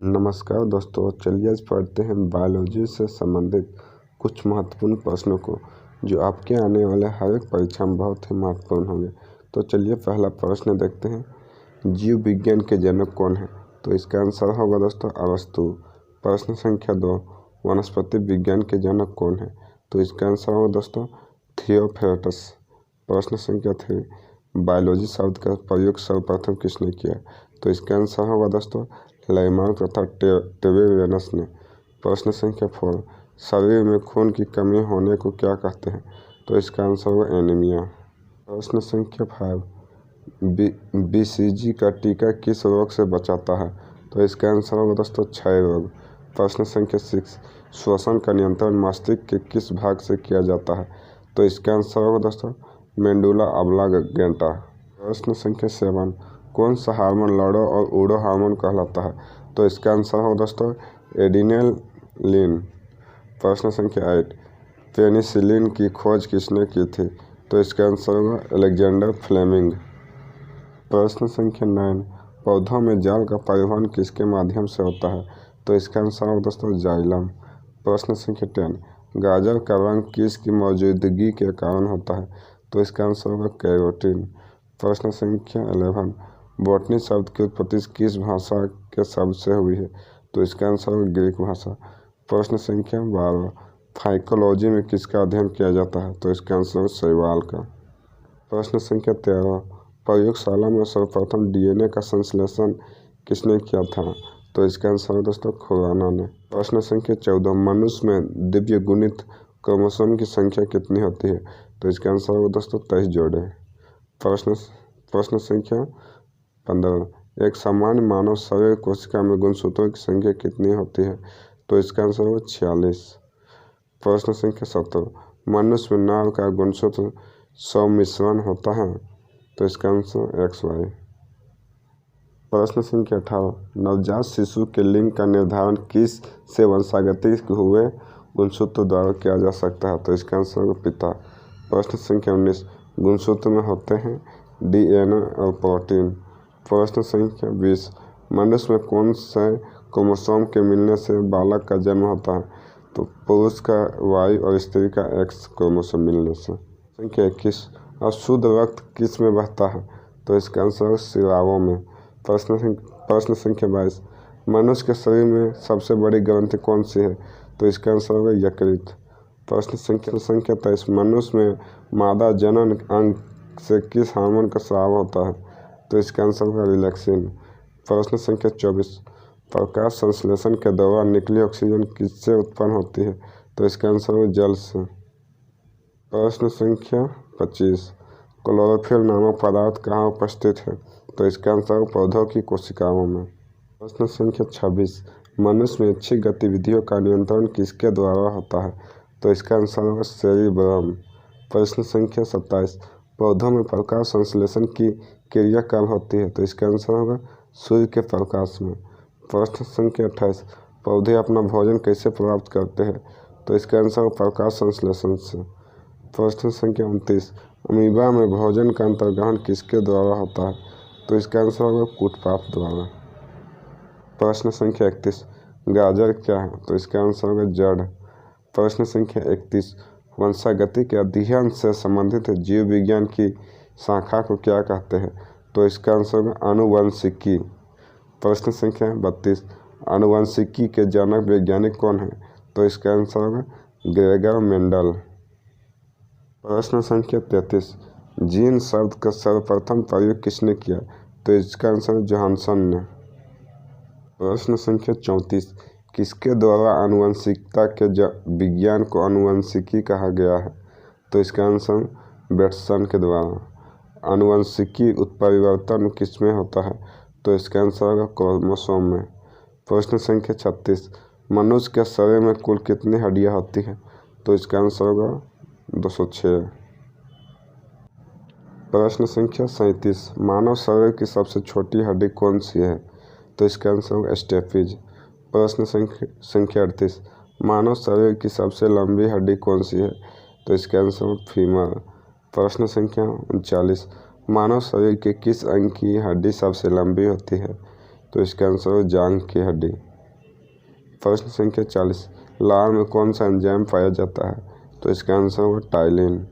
नमस्कार दोस्तों, चलिए आज पढ़ते हैं बायोलॉजी से संबंधित कुछ महत्वपूर्ण प्रश्नों को जो आपके आने वाले हर एक परीक्षा में बहुत ही महत्वपूर्ण होंगे। तो चलिए पहला प्रश्न देखते हैं, जीव विज्ञान के जनक कौन है? तो इसका आंसर होगा दोस्तों अरस्तु। प्रश्न संख्या 2, वनस्पति विज्ञान के जनक कौन है? तो इसका आंसर होगा दोस्तों थियोफ्रास्टस। प्रश्न संख्या 3, बायोलॉजी शब्द का प्रयोग सर्वप्रथम किसने किया? तो इसका आंसर होगा दोस्तों लामार्क तथा ट्रेवेलियस ने। प्रश्न संख्या 4, शरीर में खून की कमी होने को क्या कहते हैं? तो इसका आंसर होगा एनीमिया। प्रश्न संख्या 5, बीसीजी का टीका किस रोग से बचाता है? तो इसका आंसर होगा दोस्तों क्षय रोग। प्रश्न संख्या 6, श्वसन का नियंत्रण मस्तिष्क के किस भाग से किया जाता है? तो इसका आंसर होगा दोस्तों मेडुला ऑब्लांगेटा। प्रश्न संख्या 7, कौन सा हार्मोन लड़ो और उड़ो हार्मोन कहलाता है? तो इसका आंसर होगा दोस्तों एड्रेनालिन। प्रश्न संख्या 8, पेनिसिलिन की खोज किसने की थी? तो इसका आंसर होगा अलेक्जेंडर फ्लेमिंग। प्रश्न संख्या 9, पौधों में जल का परिवहन किसके माध्यम से होता है? तो इसका आंसर होगा दोस्तों जाइलम। प्रश्न संख्या 10, गाजर का रंग किसकी मौजूदगी के कारण होता है? तो इसका आंसर होगा कैरोटीन। प्रश्न संख्या 11, बॉटनी शब्द की उत्पत्ति किस भाषा के शब्द से हुई है? तो इसका आंसर होगा ग्रीक भाषा। प्रश्न संख्या 12, फाइकोलॉजी में किसका अध्ययन किया जाता है? तो इसका आंसर होगा शैवाल का। प्रश्न संख्या 13, प्रयोगशाला में सर्वप्रथम डीएनए का संश्लेषण किसने किया था? तो इसका आंसर है दोस्तों खुराना ने। प्रश्न संख्या 14, मनुष्य में दिव्य गुणित क्रोमोसोम की संख्या कितनी होती है? तो इसका आंसर होगा दोस्तों 23 जोड़े। प्रश्न संख्या 15, एक सामान्य मानव शरीर कोशिका में गुणसूत्रों की संख्या कितनी होती है? तो इसका आंसर होगा 46। प्रश्न संख्या 17, मनुष्य में नर का गुणसूत्र सम्मिश्रण होता है? तो इसका आंसर XY। प्रश्न संख्या 18, नवजात शिशु के लिंग का निर्धारण किस से वंशागतिक हुए गुणसूत्र द्वारा किया जा सकता है? तो इसका आंसर होगा पिता। प्रश्न संख्या 19, गुणसूत्र में होते हैं DNA और प्रोटीन। प्रश्न संख्या 20, मनुष्य में कौन से क्रोमोसोम के मिलने से बालक का जन्म होता है? तो पुरुष का Y और स्त्री का X क्रोमोसोम मिलने से। संख्या 21, अशुद्ध रक्त किस में बहता है? तो इसका आंसर सिराओं में। प्रश्न संख्या 22, मनुष्य के शरीर में सबसे बड़ी ग्रंथि कौन सी है? तो इसका आंसर होगा यकृत। प्रश्न संख्या 23, मनुष्य में मादा जनन अंग से किस हार्मोन का स्राव होता है? तो इसका आंसर होगा रिलैक्सिन। प्रश्न संख्या 24, प्रकाश संश्लेषण के दौरान निकली ऑक्सीजन किससे उत्पन्न होती है? तो इसका आंसर होगा जल से। प्रश्न संख्या 25, क्लोरोफिल नामक पदार्थ कहाँ उपस्थित है? तो इसका आंसर होगा पौधों की कोशिकाओं में। प्रश्न संख्या 26, मनुष्य में इच्छित गतिविधियों का नियंत्रण किसके द्वारा होता है? तो इसका आंसर होगा सेरिब्रम। प्रश्न संख्या 27, पौधों में प्रकाश संश्लेषण की क्रिया कब होती है? तो इसका आंसर होगा सूर्य के प्रकाश में। प्रश्न संख्या 28, पौधे अपना भोजन कैसे प्राप्त करते हैं? तो इसका आंसर होगा प्रकाश संश्लेषण से। प्रश्न संख्या 29, अमीबा में भोजन का अंतर्ग्रहण किसके द्वारा होता है? तो इसका आंसर होगा कूटपाथ द्वारा। प्रश्न संख्या 31, गाजर क्या है? तो इसका आंसर होगा जड़। प्रश्न संख्या 31, वंशागति के अध्ययन से संबंधित जीव विज्ञान की शाखा को क्या कहते हैं? तो इसका आंसर होगा आनुवंशिकी। प्रश्न संख्या 32, आनुवंशिकी के जनक वैज्ञानिक कौन है? तो इसका आंसर होगा ग्रेगर मेंडल। प्रश्न संख्या 33, जीन शब्द का सर्वप्रथम प्रयोग किसने किया? तो इसका आंसर जोहानसन ने। प्रश्न संख्या 34, किसके द्वारा आनुवंशिकता के विज्ञान को आनुवंशिकी कहा गया है? तो इसका आंसर बेटसन के द्वारा। आनुवंशिकी उत्परिवर्तन किसमें होता है? तो इसका आंसर होगा क्रोमोसोम में। प्रश्न संख्या 36, मनुष्य के शरीर में कुल कितनी हड्डियां होती हैं? तो इसका आंसर होगा 206। प्रश्न संख्या 37, मानव शरीर की सबसे छोटी हड्डी कौन सी है? तो इसका आंसर होगा स्टेपिज। प्रश्न संख्या 38, मानव शरीर की सबसे लंबी हड्डी कौन सी है? तो इसका आंसर होगा फीमर। प्रश्न संख्या 39, मानव शरीर के किस अंग की हड्डी सबसे लंबी होती है? तो इसका आंसर होगा जांघ की हड्डी। प्रश्न संख्या 40, लार में कौन सा एंजाइम पाया जाता है? तो इसका आंसर होगा टाइलिन।